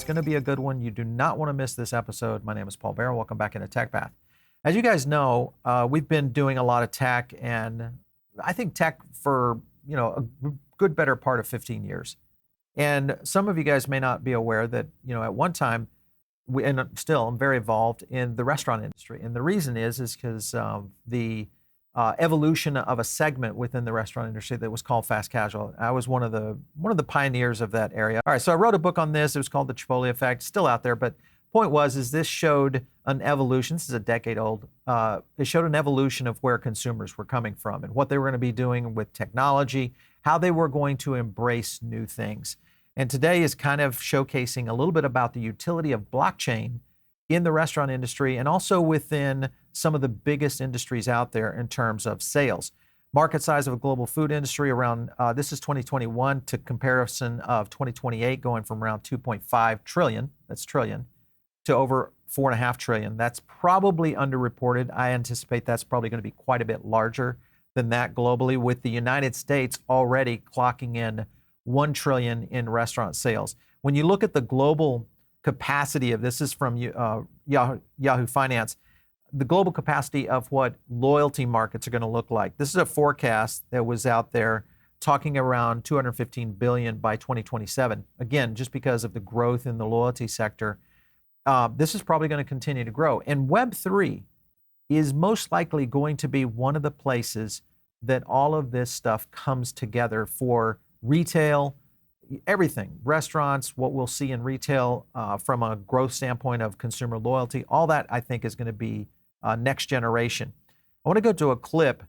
It's going to be a good one. You do not want to miss this episode. My name is Paul Barron. Welcome back into Tech Path. As you guys know, we've been doing a lot of tech, and I think tech for a good better part of 15 years. And some of you guys may not be aware that at one time, and still I'm very involved in the restaurant industry. And the reason is because the evolution of a segment within the restaurant industry that was called fast casual. I was one of the pioneers of that area. All right, so I wrote a book on this. It was called The Chipotle Effect. It's still out there, but point was this showed an evolution. This is a decade old. It showed an evolution of where consumers were coming from and what they were going to be doing with technology, how they were going to embrace new things. And today is kind of showcasing a little bit about the utility of blockchain in the restaurant industry and also within some of the biggest industries out there in terms of sales. Market size of a global food industry around, this is 2021 to comparison of 2028, going from around 2.5 trillion, that's trillion, to over 4.5 trillion. That's probably underreported. I anticipate that's probably going to be quite a bit larger than that globally, with the United States already clocking in 1 trillion in restaurant sales. When you look at the global capacity of this, is from Yahoo Finance, the global capacity of what loyalty markets are going to look like. This is a forecast that was out there talking around 215 billion by 2027. Again, just because of the growth in the loyalty sector, this is probably going to continue to grow. And Web3 is most likely going to be one of the places that all of this stuff comes together for retail, everything, restaurants, what we'll see in retail from a growth standpoint of consumer loyalty, all that I think is going to be next generation. I want to go to a clip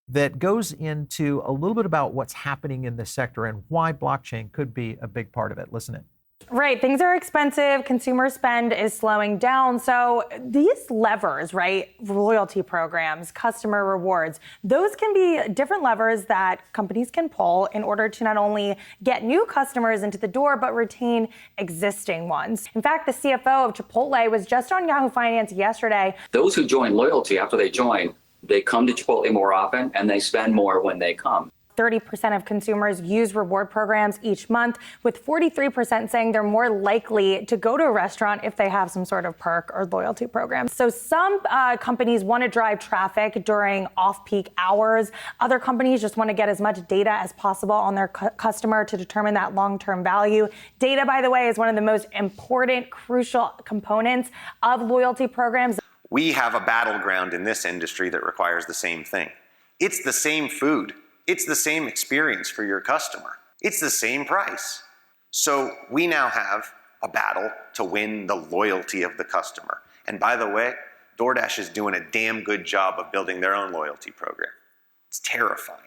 that goes into a little bit about what's happening in this sector and why blockchain could be a big part of it. Listen in. Right. Things are expensive. Consumer spend is slowing down. So these levers, right, loyalty programs, customer rewards, those can be different levers that companies can pull in order to not only get new customers into the door, but retain existing ones. In fact, the CFO of Chipotle was just on Yahoo Finance yesterday. Those who join loyalty, after they join, they come to Chipotle more often and they spend more when they come. 30% of consumers use reward programs each month, with 43% saying they're more likely to go to a restaurant if they have some sort of perk or loyalty program. So some companies want to drive traffic during off-peak hours. Other companies just want to get as much data as possible on their customer to determine that long-term value. Data, by the way, is one of the most important, crucial components of loyalty programs. We have a battleground in this industry that requires the same thing. It's the same food. It's the same experience for your customer. It's the same price. So we now have a battle to win the loyalty of the customer. And by the way, DoorDash is doing a damn good job of building their own loyalty program. It's terrifying.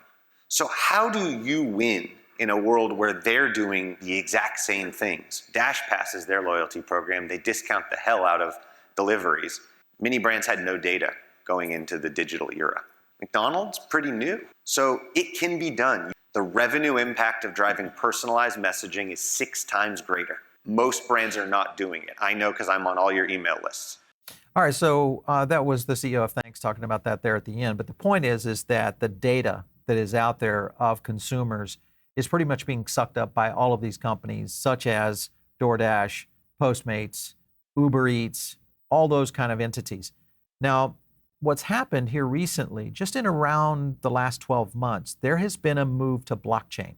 So how do you win in a world where they're doing the exact same things? Dash passes their loyalty program. They discount the hell out of deliveries. Many brands had no data going into the digital era. McDonald's, pretty new. So it can be done. The revenue impact of driving personalized messaging is 6 times greater. Most brands are not doing it. I know because I'm on all your email lists. All right, so that was the CEO of Thanks talking about that there at the end. But the point is that the data that is out there of consumers is pretty much being sucked up by all of these companies, such as DoorDash, Postmates, Uber Eats, all those kind of entities. Now, what's happened here recently, just in around the last 12 months, there has been a move to blockchain.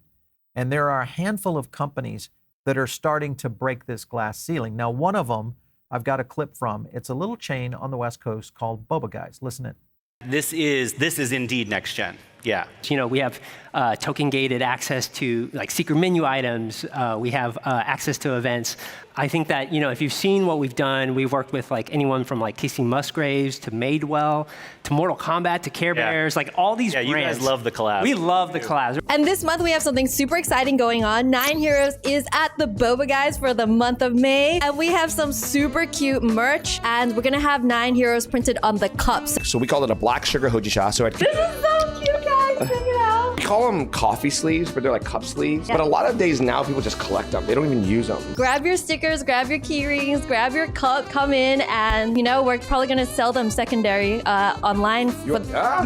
And there are a handful of companies that are starting to break this glass ceiling. Now, one of them I've got a clip from. It's a little chain on the West Coast called Boba, guys. Listen in. This is indeed next gen. Yeah. We have token-gated access to like secret menu items. We have access to events. I think that, if you've seen what we've done, we've worked with like anyone from like Casey Musgraves to Madewell to Mortal Kombat to Care Bears, like all these brands. You guys love the collabs. We love the collabs. And this month we have something super exciting going on. 9 Heroes is at the Boba, guys, for the month of May. And we have some super cute merch, and we're gonna have 9 Heroes printed on the cups. So we call it a black sugar hojisha. So This is so cute, guys. Check it out. we call them coffee sleeves, but they're like cup sleeves. But a lot of days now, people just collect them. They don't even use them. Grab your stickers, grab your key rings, grab your cup, come in, and we're probably gonna sell them secondary online.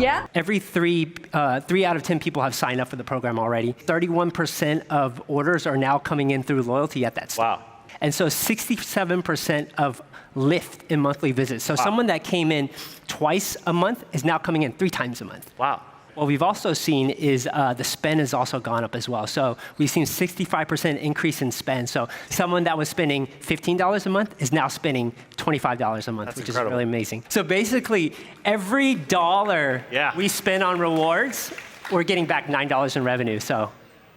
Yeah. Every 3 out of 10 people have signed up for the program already. 31% of orders are now coming in through loyalty at that stage. Wow. And so 67% of lift in monthly visits. So someone that came in twice a month is now coming in 3 times a month. Wow. What we've also seen is the spend has also gone up as well. So we've seen 65% increase in spend. So someone that was spending $15 a month is now spending $25 a month, That's which incredible. is really amazing. So basically, every dollar we spend on rewards, we're getting back $9 in revenue. So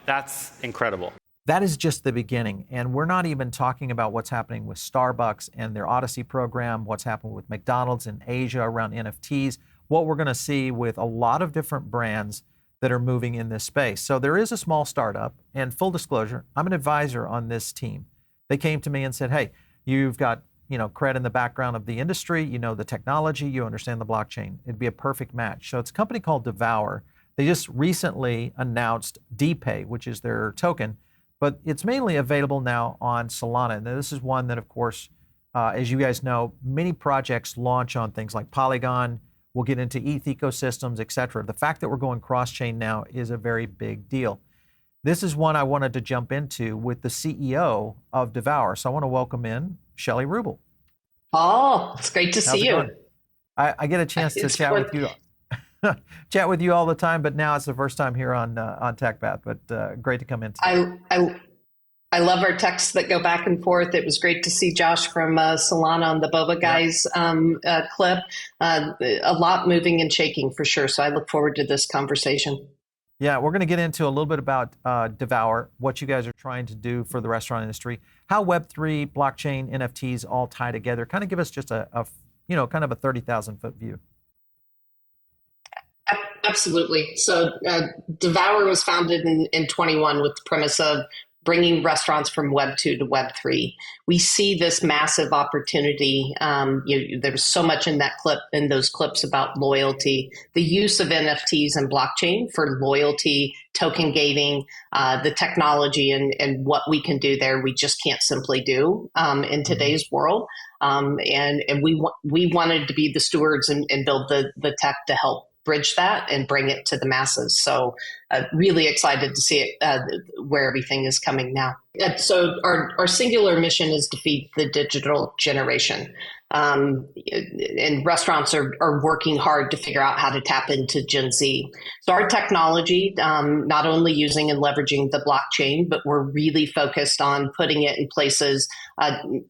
that's incredible. That is just the beginning. And we're not even talking about what's happening with Starbucks and their Odyssey program, what's happening with McDonald's in Asia around NFTs, what we're going to see with a lot of different brands that are moving in this space. So there is a small startup, and full disclosure, I'm an advisor on this team. They came to me and said, hey, you've got cred in the background of the industry, you know the technology, you understand the blockchain. It'd be a perfect match. So it's a company called Devour. They just recently announced DPAY, which is their token, but it's mainly available now on Solana. And this is one that, of course, as you guys know, many projects launch on things like Polygon. We'll get into ETH ecosystems, et cetera. The fact that we're going cross-chain now is a very big deal. This is one I wanted to jump into with the CEO of Devour. So I want to welcome in Shelly Rupel. Oh, it's great to see you. I get a chance to chat with you. Chat with you all the time, but now it's the first time here on TechPath. But great to come in today. I love our texts that go back and forth. It was great to see Josh from Solana on the Boba guys clip. A lot moving and shaking for sure. So I look forward to this conversation. Yeah, we're going to get into a little bit about Devour, what you guys are trying to do for the restaurant industry, how Web3, blockchain, NFTs all tie together. Kind of give us just a kind of a 30,000-foot view. Absolutely. So Devour was founded in 21 with the premise of bringing restaurants from Web 2 to Web 3. We see this massive opportunity. There was so much in those clips about loyalty, the use of NFTs and blockchain for loyalty, token gating, the technology and what we can do there. We just can't simply do in today's world. And we wanted to be the stewards and build the tech to help bridge that and bring it to the masses. So really excited to see it where everything is coming now. And so our singular mission is to feed the digital generation. And restaurants are working hard to figure out how to tap into Gen Z. So our technology, not only using and leveraging the blockchain, but we're really focused on putting it in places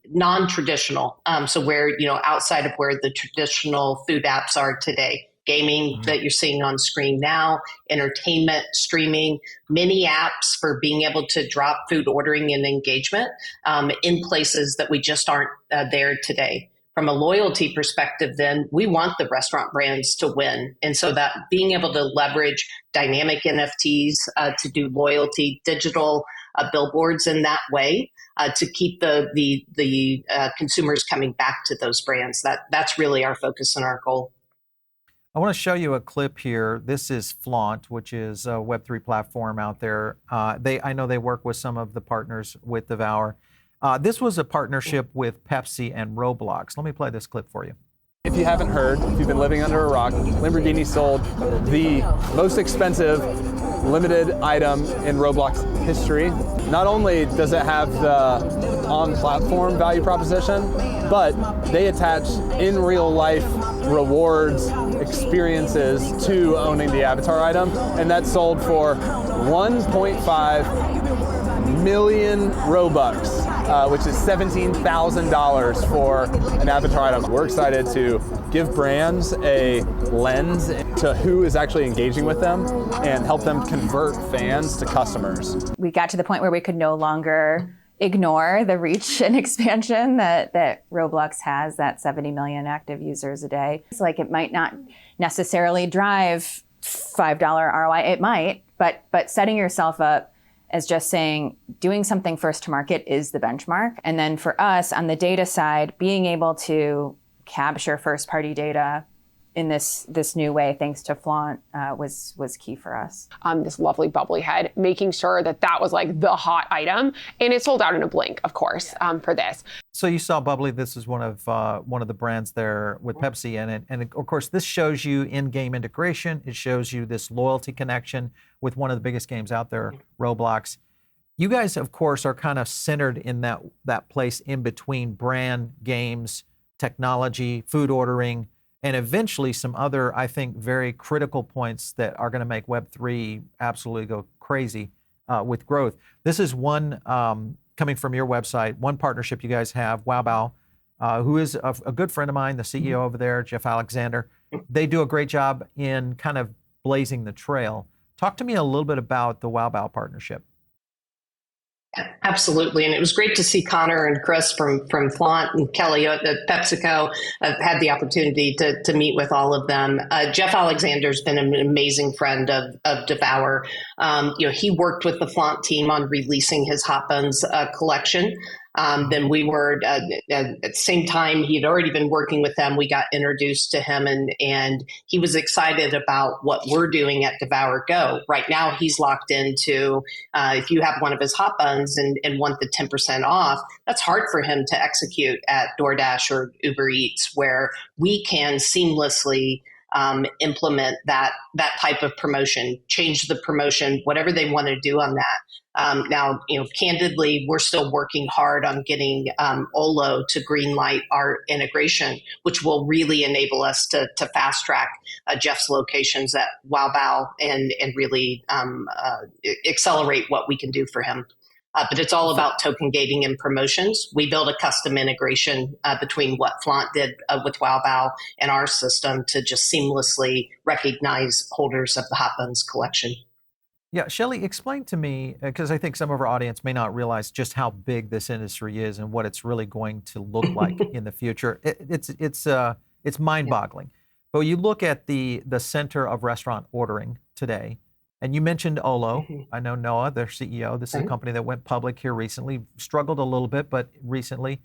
non-traditional. So where, outside of where the traditional food apps are today. Gaming that you're seeing on screen now, entertainment, streaming, many apps for being able to drop food ordering and engagement in places that we just aren't there today. From a loyalty perspective, then we want the restaurant brands to win. And so that being able to leverage dynamic NFTs to do loyalty, digital billboards in that way to keep the consumers coming back to those brands. That's really our focus and our goal. I want to show you a clip here. This is Flaunt, which is a Web3 platform out there. I know they work with some of the partners with Devour. This was a partnership with Pepsi and Roblox. Let me play this clip for you. If you haven't heard, if you've been living under a rock, Lamborghini sold the most expensive limited item in Roblox history. Not only does it have the on-platform value proposition, but they attach in real life rewards, experiences to owning the avatar item, and that's sold for 1.5 million Robux, which is $17,000 for an avatar item. We're excited to give brands a lens to who is actually engaging with them and help them convert fans to customers. We got to the point where we could no longer ignore the reach and expansion that Roblox has, that 70 million active users a day. It's like it might not necessarily drive $5 ROI, it might, but setting yourself up as just saying doing something first to market is the benchmark. And then for us on the data side, being able to capture first party data in this new way, thanks to Flaunt, was key for us. This lovely bubbly head, making sure that was like the hot item, and it sold out in a blink, of course, for this. So you saw Bubbly. This is one of the brands there with Pepsi, and of course this shows you in-game integration. It shows you this loyalty connection with one of the biggest games out there, Roblox. You guys, of course, are kind of centered in that place in between brand, games, technology, food ordering, and eventually some other, I think, very critical points that are going to make Web3 absolutely go crazy with growth. This is one coming from your website, one partnership you guys have, Bao, who is a good friend of mine, the CEO over there, Jeff Alexander. They do a great job in kind of blazing the trail. Talk to me a little bit about the Bao partnership. Absolutely. And it was great to see Connor and Chris from Flaunt and Kelly at PepsiCo. I've had the opportunity to meet with all of them. Jeff Alexander's been an amazing friend of Devour. He worked with the Flaunt team on releasing his Hot Buns collection. Then we were at the same time, he had already been working with them. We got introduced to him and he was excited about what we're doing at Devour Go. Right now, he's locked into, if you have one of his hot buns and want the 10% off, that's hard for him to execute at DoorDash or Uber Eats, where we can seamlessly implement that type of promotion, change the promotion, whatever they want to do on that. Now, candidly, we're still working hard on getting Olo to greenlight our integration, which will really enable us to fast track Jeff's locations at Bao and really accelerate what we can do for him. But it's all about token gating and promotions. We built a custom integration between what Flaunt did with Bao and our system to just seamlessly recognize holders of the Hot Buns collection. Yeah, Shelly, explain to me, because I think some of our audience may not realize just how big this industry is and what it's really going to look like in the future. It's mind-boggling. But you look at the center of restaurant ordering today, and you mentioned Olo. I know Noah, their CEO. This is a company that went public here recently, struggled a little bit, but recently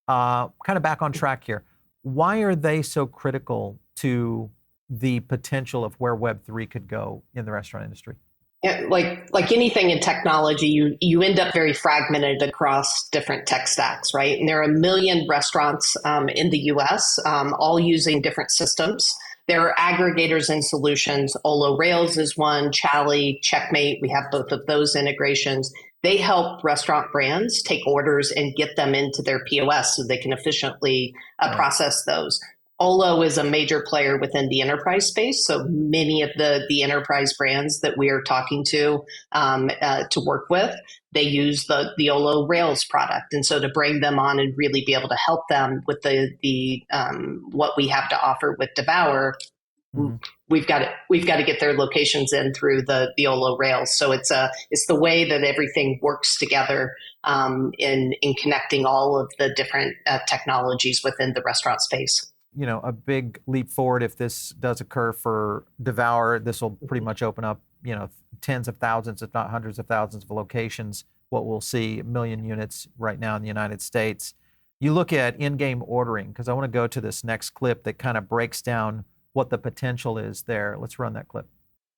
kind of back on track here. Why are they so critical to the potential of where Web3 could go in the restaurant industry? Yeah, like anything in technology, you end up very fragmented across different tech stacks, right? And there are 1 million restaurants in the US, all using different systems. There are aggregators and solutions. Olo Rails is one, Shelly, Checkmate. We have both of those integrations. They help restaurant brands take orders and get them into their POS so they can efficiently process those. Olo is a major player within the enterprise space. So many of the enterprise brands that we are talking to work with, they use the Olo Rails product. And so to bring them on and really be able to help them with the what we have to offer with Devour, we've got to get their locations in through the Olo Rails. So it's the way that everything works together in connecting all of the different technologies within the restaurant space. A big leap forward if this does occur for Devour. This will pretty much open up, tens of thousands, if not hundreds of thousands of locations. What we'll see, 1 million units right now in the United States. You look at in-game ordering, because I want to go to this next clip that kind of breaks down what the potential is there. Let's run that clip.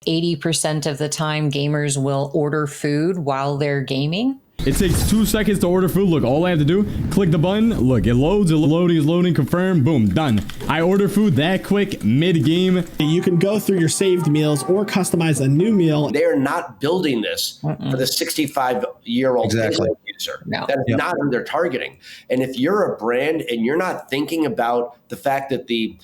80% of the time, gamers will order food while they're gaming. It takes 2 seconds to order food. Look, all I have to do, click the button. Look, it loads, is loading, confirm, boom, done. I order food that quick, mid-game. You can go through your saved meals or customize a new meal. They are not building this for the 65-year-old user. No. That is not who they're targeting. And if you're a brand and you're not thinking about the fact that the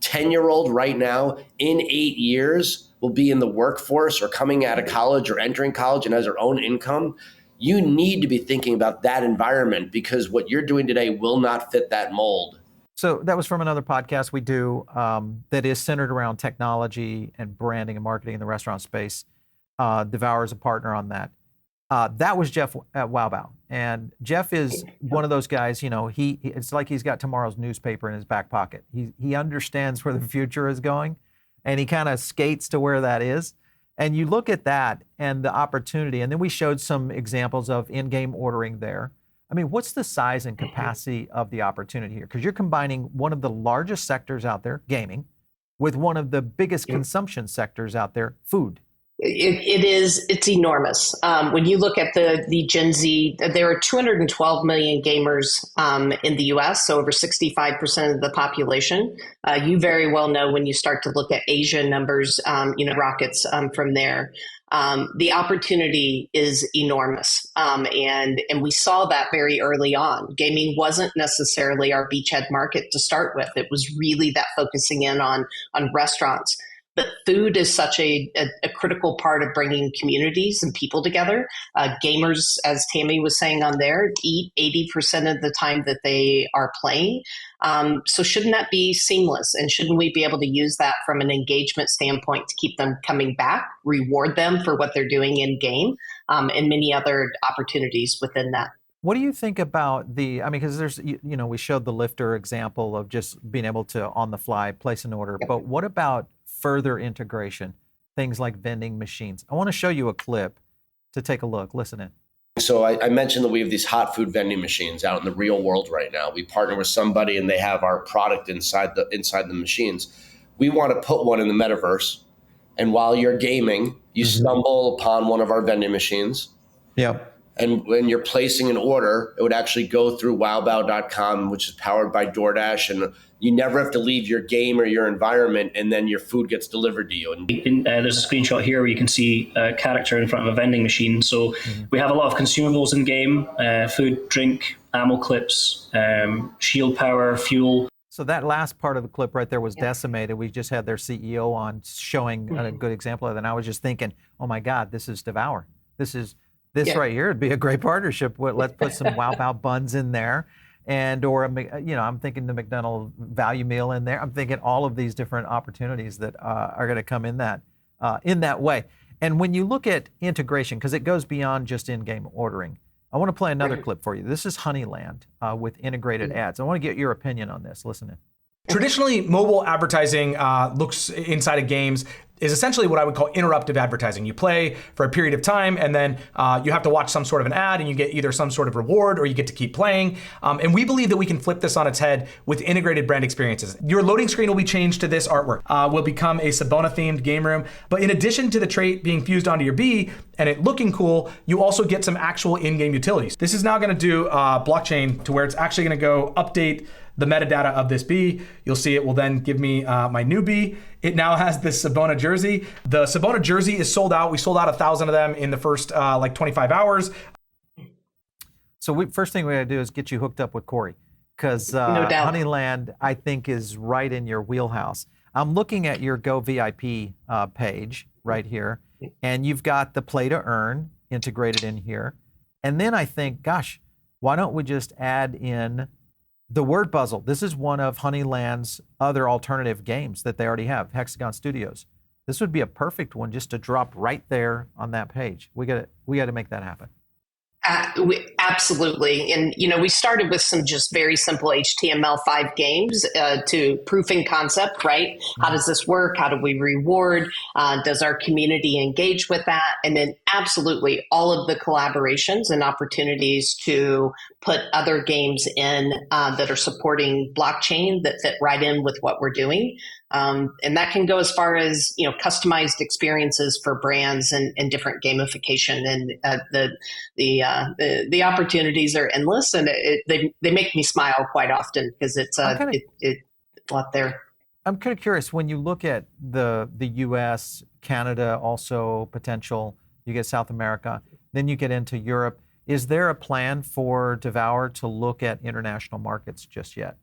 10-year-old right now, in 8 years, will be in the workforce or coming out of college or entering college and has their own income, you need to be thinking about that environment, because what you're doing today will not fit that mold. So that was from another podcast we do that is centered around technology and branding and marketing in the restaurant space. Devour is a partner on that. That was Jeff at Bao. And Jeff is one of those guys, it's like he's got tomorrow's newspaper in his back pocket. He understands where the future is going, and he kind of skates to where that is. And you look at that and the opportunity, and then we showed some examples of in-game ordering there. I mean, what's the size and capacity of the opportunity here? Because you're combining one of the largest sectors out there, gaming, with one of the biggest consumption sectors out there, food. It's enormous. When you look at the Gen Z, there are 212 million gamers in the US, so over 65% of the population. You very well know when you start to look at Asian numbers, rockets from there. the opportunity is enormous. And we saw that very early on. Gaming wasn't necessarily our beachhead market to start with. It was really that focusing in on restaurants. But food is such a critical part of bringing communities and people together. Gamers, as Tammy was saying on there, eat 80% of the time that they are playing. So shouldn't that be seamless? And shouldn't we be able to use that from an engagement standpoint to keep them coming back, reward them for what they're doing in game, and many other opportunities within that? What do you think about the, I mean, because there's, we showed the lifter example of just being able to on the fly place an order, but what about further integration, things like vending machines? I want to show you a clip to take a look. Listen in. So I mentioned that we have these hot food vending machines out in the real world right now. We partner with somebody and they have our product inside the machines. We want to put one in the metaverse, and while you're gaming, you stumble upon one of our vending machines. Yep. And when you're placing an order, it would actually go through wowbow.com, which is powered by DoorDash, and you never have to leave your game or your environment, and then your food gets delivered to you. And there's a screenshot here where you can see a character in front of a vending machine. So we have a lot of consumables in game, food, drink, ammo clips, shield power, fuel. So that last part of the clip right there was decimated. We just had their CEO on showing a good example of that. And I was just thinking, oh my God, this is Devour. This right here would be a great partnership. Let's put some Wow Bao buns in there, or I'm thinking the McDonald's value meal in there. I'm thinking all of these different opportunities that are going to come in that way. And when you look at integration, because it goes beyond just in-game ordering, I want to play another clip for you. This is Honeyland with integrated ads. I want to get your opinion on this. Listen in. Traditionally, mobile advertising looks inside of games is essentially what I would call interruptive advertising. You play for a period of time, and then you have to watch some sort of an ad, and you get either some sort of reward or you get to keep playing. And we believe that we can flip this on its head with integrated brand experiences. Your loading screen will be changed to this artwork. Will become a Sabona-themed game room. But in addition to the trait being fused onto your bee and it looking cool, you also get some actual in-game utilities. This is now going to do blockchain to where it's actually going to go update the metadata of this bee. You'll see it will then give me my new bee. It now has this Sabona jersey. The Sabona jersey is sold out. We sold out 1,000 of them in the first 25 hours. So first thing we got to do is get you hooked up with Corey, because no doubt. Honeyland, I think, is right in your wheelhouse. I'm looking at your Go VIP page right here, and you've got the play to earn integrated in here. And then I think, gosh, why don't we just add in the word puzzle? This is one of Honeyland's other alternative games that they already have, Hexagon Studios. This would be a perfect one just to drop right there on that page. We got to make that happen. Absolutely. And, we started with some just very simple HTML5 games to proofing concept, right? How does this work? How do we reward? Does our community engage with that? And then absolutely all of the collaborations and opportunities to put other games in that are supporting blockchain that fit right in with what we're doing. And that can go as far as, customized experiences for brands and different gamification. And the opportunities are endless, and they make me smile quite often because it's a lot there. I'm kind of curious, when you look at the US, Canada, also potential, you get South America, then you get into Europe. Is there a plan for Devour to look at international markets just yet?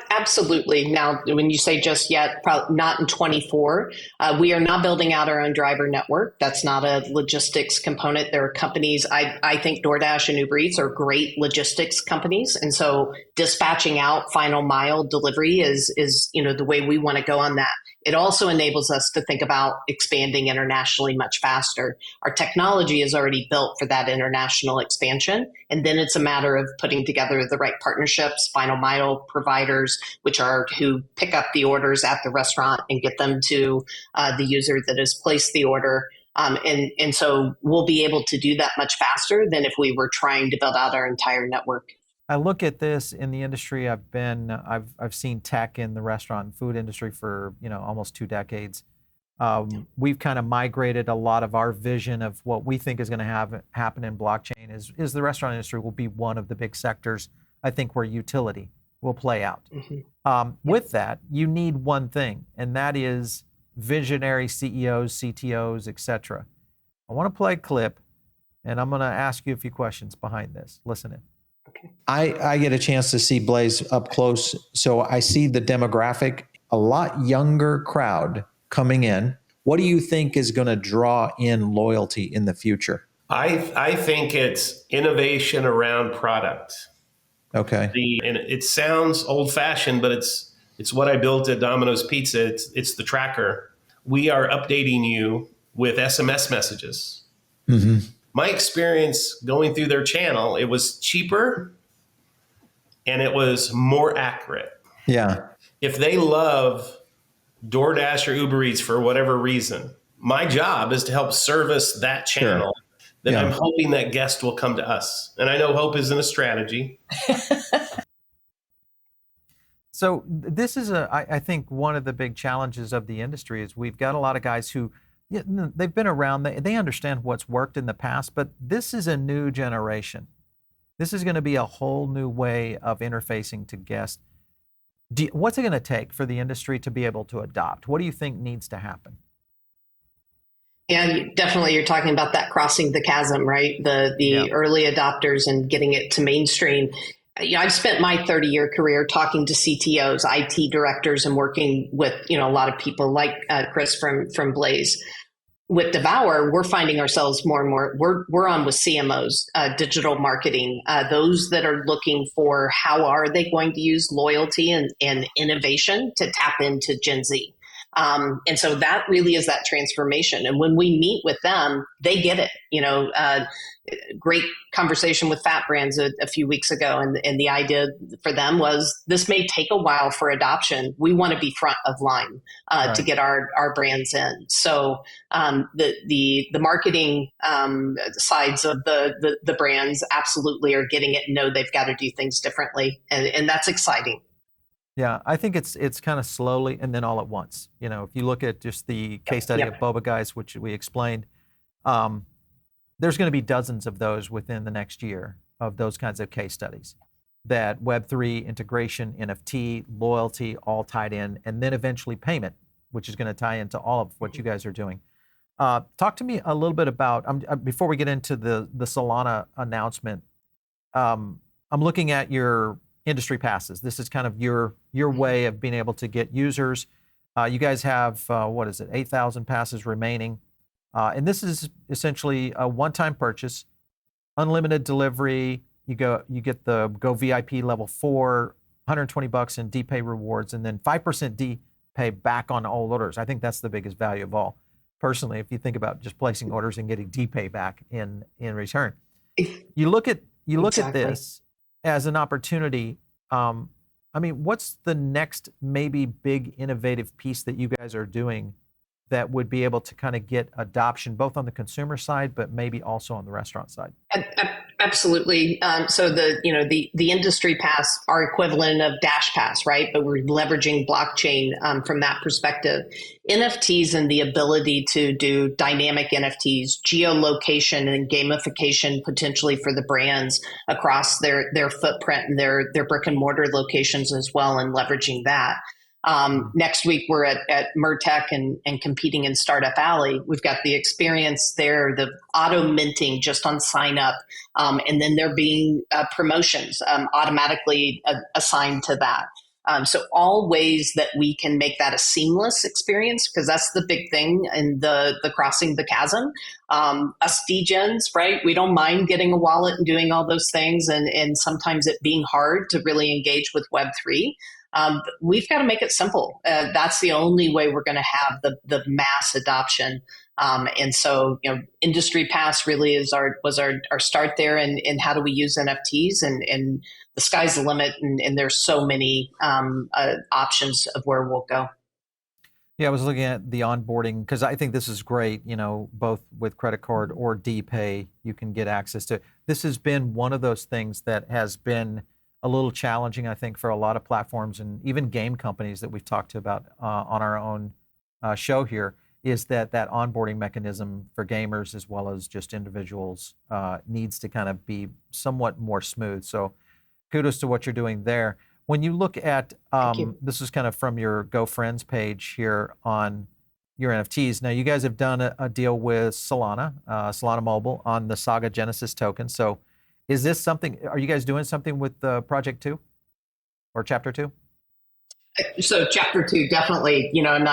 Absolutely. Now, when you say just yet, probably not in 24. We are not building out our own driver network. That's not a logistics component. There are companies, I think DoorDash and Uber Eats are great logistics companies. And so dispatching out final mile delivery is the way we want to go on that. It also enables us to think about expanding internationally much faster. Our technology is already built for that international expansion. And then it's a matter of putting together the right partnerships, final mile providers, which are who pick up the orders at the restaurant and get them to the user that has placed the order. And so we'll be able to do that much faster than if we were trying to build out our entire network. I look at this in the industry. I've seen tech in the restaurant and food industry for almost 2 decades. We've kind of migrated a lot of our vision of what we think is going to happen in blockchain is the restaurant industry will be one of the big sectors, I think, where utility will play out. With that, you need one thing, and that is visionary CEOs, CTOs, etc. I want to play a clip, and I'm going to ask you a few questions behind this. Listen in. I get a chance to see Blaze up close, so I see the demographic, a lot younger crowd coming in. What do you think is going to draw in loyalty in the future? I think it's innovation around product. Okay. And it sounds old-fashioned, but it's what I built at Domino's Pizza. It's the tracker. We are updating you with SMS messages. Mm-hmm. My experience going through their channel, it was cheaper and it was more accurate. Yeah. If they love DoorDash or Uber Eats for whatever reason, my job is to help service that channel. Then I'm hoping that guest will come to us. And I know hope isn't a strategy. So this is, I think, one of the big challenges of the industry is we've got a lot of guys who, they've been around, they understand what's worked in the past, but this is a new generation. This is going to be a whole new way of interfacing to guests. What's it going to take for the industry to be able to adopt? What do you think needs to happen? Yeah, definitely. You're talking about that crossing the chasm, right? The early adopters and getting it to mainstream. I've spent my 30-year career talking to CTOs, IT directors, and working with a lot of people like Chris from Blaze. With Devour, we're finding ourselves more and more. We're on with CMOs, digital marketing, those that are looking for how are they going to use loyalty and innovation to tap into Gen Z. And so that really is that transformation. And when we meet with them, they get it. Great conversation with Fat Brands a few weeks ago. And the idea for them was this may take a while for adoption. We want to be front of line to get our brands in. So the marketing sides of the brands absolutely are getting it and know they've got to do things differently. And that's exciting. Yeah, I think it's kind of slowly and then all at once. If you look at just the case study of Boba guys, which we explained, there's going to be dozens of those within the next year of those kinds of case studies. That Web3 integration, NFT, loyalty, all tied in, and then eventually payment, which is going to tie into all of what you guys are doing. Talk to me a little bit about before we get into the Solana announcement. I'm looking at your industry passes. This is kind of your way of being able to get users. You guys have 8,000 passes remaining, and this is essentially a one-time purchase, unlimited delivery. You get the Go VIP level 4, $120 in DPAY rewards, and then 5% DPAY back on all orders. I think that's the biggest value of all. Personally, if you think about just placing orders and getting DPAY back in return, you look at this as an opportunity. What's the next maybe big innovative piece that you guys are doing that would be able to kind of get adoption both on the consumer side, but maybe also on the restaurant side? Absolutely. So the industry pass, our equivalent of Dash Pass, right? But we're leveraging blockchain from that perspective. NFTs and the ability to do dynamic NFTs, geolocation and gamification potentially for the brands across their footprint and their brick and mortar locations as well, and leveraging that. Next week, we're at Mertech and competing in Startup Alley. We've got the experience there, the auto minting just on sign up, and then there being promotions automatically assigned to that. So all ways that we can make that a seamless experience, because that's the big thing in the crossing the chasm. Us degens, right? We don't mind getting a wallet and doing all those things, and sometimes it being hard to really engage with Web3. We've got to make it simple. That's the only way we're going to have the mass adoption. And so, Industry Pass really was our start there, and how do we use NFTs, and the sky's the limit, and there's so many options of where we'll go. Yeah, I was looking at the onboarding because I think this is great. Both with credit card or DPAY, you can get access to. This has been one of those things that has been a little challenging, I think, for a lot of platforms and even game companies that we've talked to about on our own show here, is that onboarding mechanism for gamers as well as just individuals needs to kind of be somewhat more smooth. So kudos to what you're doing there. When you look at, this is kind of from your Go Friends page here on your NFTs. Now, you guys have done a deal with Solana, Solana Mobile on the Saga Genesis token. So is this something, are you guys doing something with Project 2 or Chapter 2? So Chapter 2, definitely, and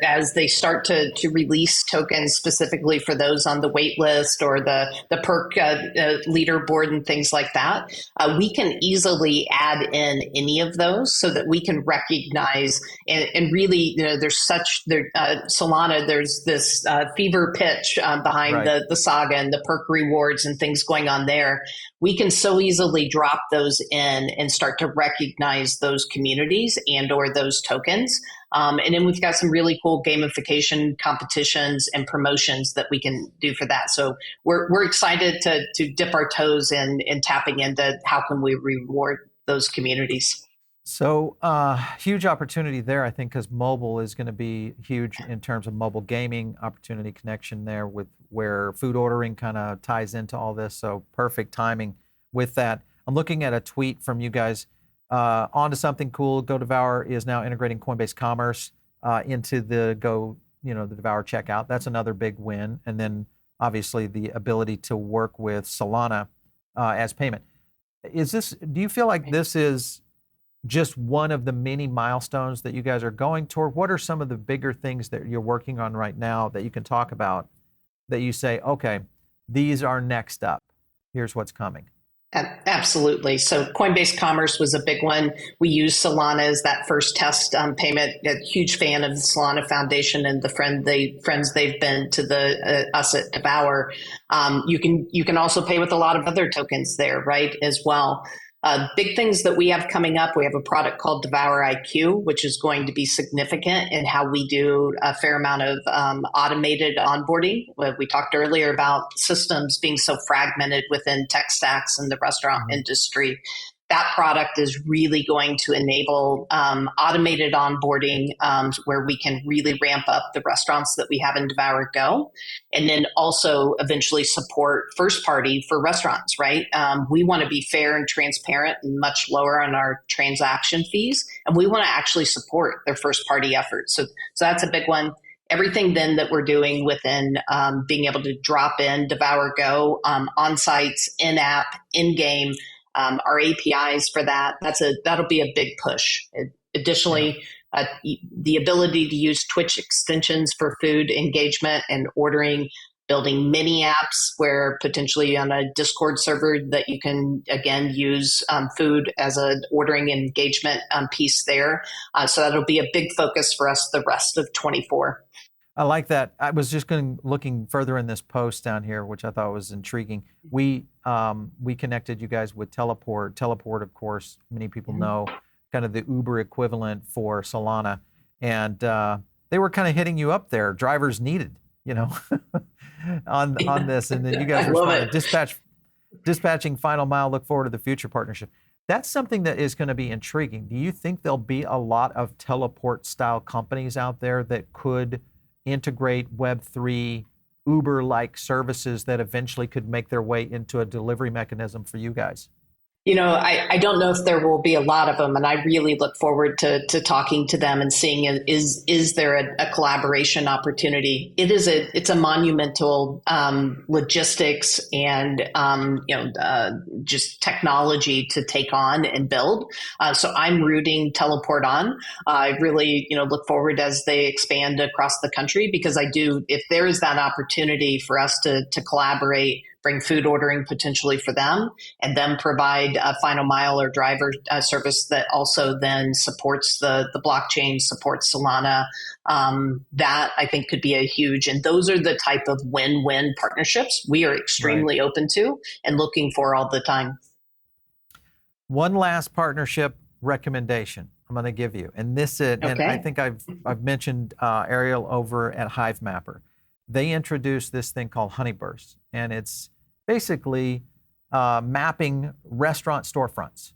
as they start to release tokens specifically for those on the wait list or the perk leaderboard and things like that, we can easily add in any of those so that we can recognize and really, there's Solana, there's this fever pitch behind Right. the saga and the perk rewards and things going on there. We can so easily drop those in and start to recognize those communities and or those tokens. And then we've got some really cool gamification competitions and promotions that we can do for that. So we're excited to dip our toes in tapping into how can we reward those communities. So huge opportunity there, I think, because mobile is going to be huge in terms of mobile gaming opportunity connection there with where food ordering kind of ties into all this. So perfect timing with that. I'm looking at a tweet from you guys. Onto something cool. Devour is now integrating Coinbase Commerce into the the Devour checkout. That's another big win. And then obviously the ability to work with Solana as payment. Do you feel like this is just one of the many milestones that you guys are going toward? What are some of the bigger things that you're working on right now that you can talk about that you say, okay, these are next up. Here's what's coming. Absolutely. So Coinbase Commerce was a big one. We used Solana as that first test payment. A huge fan of the Solana Foundation and the friends they've been to us at Devour. You can also pay with a lot of other tokens there, right, as well. Big things that we have coming up, we have a product called Devour IQ, which is going to be significant in how we do a fair amount of automated onboarding. We talked earlier about systems being so fragmented within tech stacks in the restaurant industry. That product is really going to enable automated onboarding where we can really ramp up the restaurants that we have in Devour Go, and then also eventually support first party for restaurants, right? We want to be fair and transparent and much lower on our transaction fees, and we want to actually support their first party efforts. So that's a big one. Everything then that we're doing within being able to drop in Devour Go on sites, in-app, in-game, our APIs for that'll be a big push. Additionally, the ability to use Twitch extensions for food engagement and ordering, building mini apps where potentially on a Discord server that you can, again, use food as an ordering engagement piece there. So that'll be a big focus for us the rest of 24. I like that. I was just looking further in this post down here, which I thought was intriguing. We connected you guys with Teleport. Teleport, of course, many people know, kind of the Uber equivalent for Solana, and they were kind of hitting you up there. Drivers needed, on this, and then you guys were dispatching final mile. Look forward to the future partnership. That's something that is going to be intriguing. Do you think there'll be a lot of Teleport style companies out there that could integrate Web3 Uber-like services that eventually could make their way into a delivery mechanism for you guys? I don't know if there will be a lot of them, and I really look forward to talking to them and seeing is there a collaboration opportunity. It's a monumental logistics and just technology to take on and build. So I'm rooting Teleport on. I really look forward as they expand across the country, because if there is that opportunity for us to collaborate, bring food ordering potentially for them, and then provide a final mile or driver service that also then supports the blockchain, supports Solana. That I think could be a huge, and those are the type of win-win partnerships we are extremely open to and looking for all the time. One last partnership recommendation I'm going to give you, and and I think I've mentioned Ariel over at Hivemapper. They introduced this thing called Honeyburst, and it's basically mapping restaurant storefronts.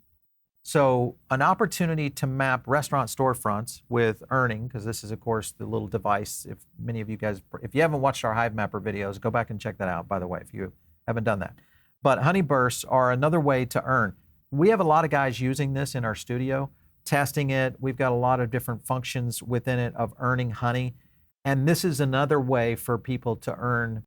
So an opportunity to map restaurant storefronts with earning, because this is, of course, the little device. If many of you guys, if you haven't watched our Hivemapper videos, go back and check that out, by the way, if you haven't done that. But Honeybursts are another way to earn. We have a lot of guys using this in our studio, testing it. We've got a lot of different functions within it of earning honey. And this is another way for people to earn,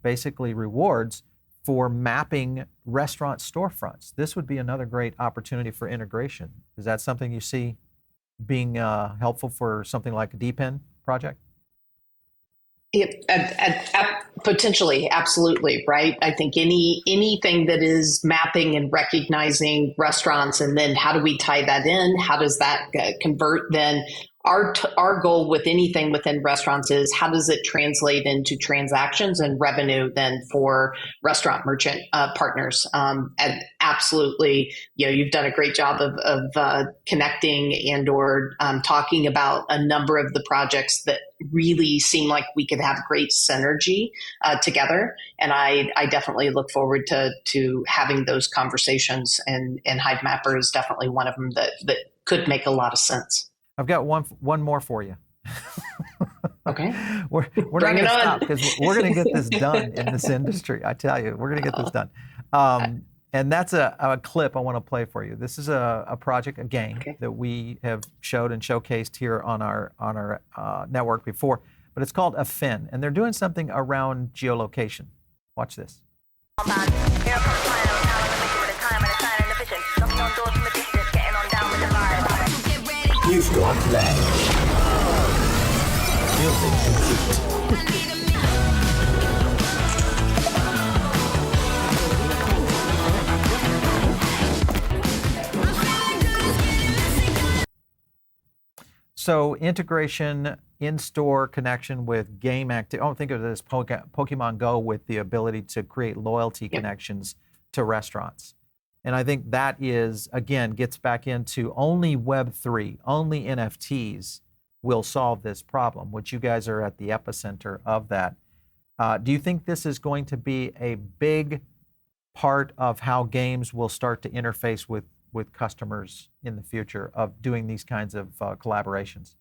basically rewards for mapping restaurant storefronts. This would be another great opportunity for integration. Is that something you see being helpful for something like a DPAY project? Potentially, absolutely, right? I think anything that is mapping and recognizing restaurants, and then how do we tie that in? How does that convert then? Our goal with anything within restaurants is how does it translate into transactions and revenue then for restaurant merchant partners? And absolutely, you've done a great job of connecting and or talking about a number of the projects that really seem like we could have great synergy together. And I definitely look forward to having those conversations. And Hivemapper is definitely one of them that could make a lot of sense. I've got one more for you. Okay. We're not going to stop because we're going to get this done in this industry. I tell you, we're going to get this done. And that's a clip I want to play for you. This is a project, a game that we have showed and showcased here on our network before, but it's called Affyn, and they're doing something around geolocation. Watch this. You've got legs. Building complete. So integration, in-store connection with game activity. Oh, think of it as Pokemon Go with the ability to create loyalty connections to restaurants. And I think that is, again, gets back into only Web3, only NFTs will solve this problem, which you guys are at the epicenter of that. Do you think this is going to be a big part of how games will start to interface with customers in the future of doing these kinds of collaborations?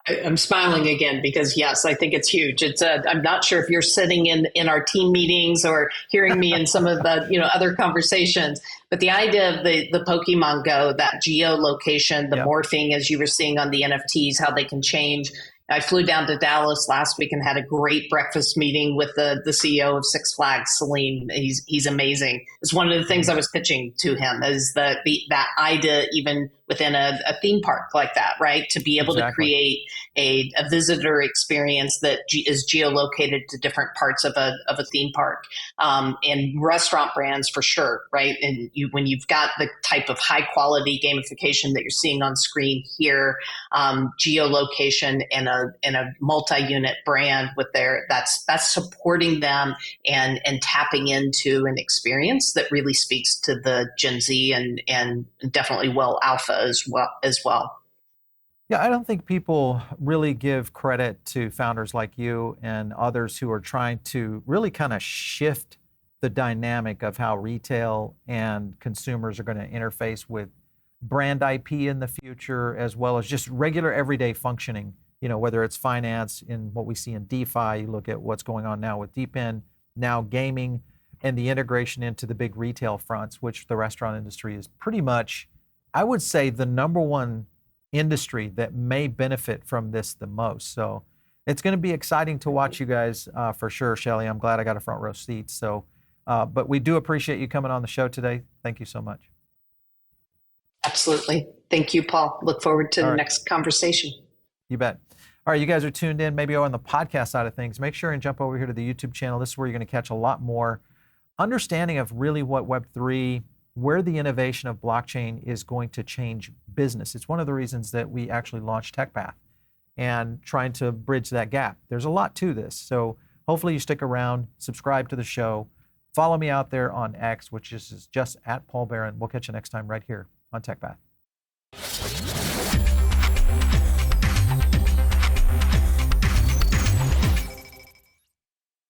I'm smiling again because yes, I think it's huge. I'm not sure if you're sitting in our team meetings or hearing me in some of the other conversations, but the idea of the Pokemon Go, that geolocation, the morphing as you were seeing on the NFTs, how they can change. I flew down to Dallas last week and had a great breakfast meeting with the CEO of Six Flags, Salim. He's amazing. It's one of the things I was pitching to him is that idea even within a theme park like that, right? To be able to create a visitor experience that is geolocated to different parts of a theme park, and restaurant brands for sure, right? And when you've got the type of high quality gamification that you're seeing on screen here, geolocation and a multi-unit brand with that's supporting them and tapping into an experience that really speaks to the Gen Z and definitely alpha as well. Yeah, I don't think people really give credit to founders like you and others who are trying to really kind of shift the dynamic of how retail and consumers are going to interface with brand IP in the future, as well as just regular everyday functioning, whether it's finance in what we see in DeFi, you look at what's going on now with DePIN, now gaming, and the integration into the big retail fronts, which the restaurant industry is pretty much, I would say, the number one industry that may benefit from this the most. So it's going to be exciting to watch you guys for sure, Shelly. I'm glad I got a front row seat. So, but we do appreciate you coming on the show today. Thank you so much. Absolutely. Thank you, Paul. Look forward to the next conversation. You bet. All right, you guys are tuned in maybe on the podcast side of things. Make sure and jump over here to the YouTube channel. This is where you're going to catch a lot more understanding of really what Web3, where the innovation of blockchain is going to change business. It's one of the reasons that we actually launched TechPath and trying to bridge that gap. There's a lot to this. So hopefully you stick around, subscribe to the show, follow me out there on X, which is just at Paul Barron. We'll catch you next time right here on TechPath.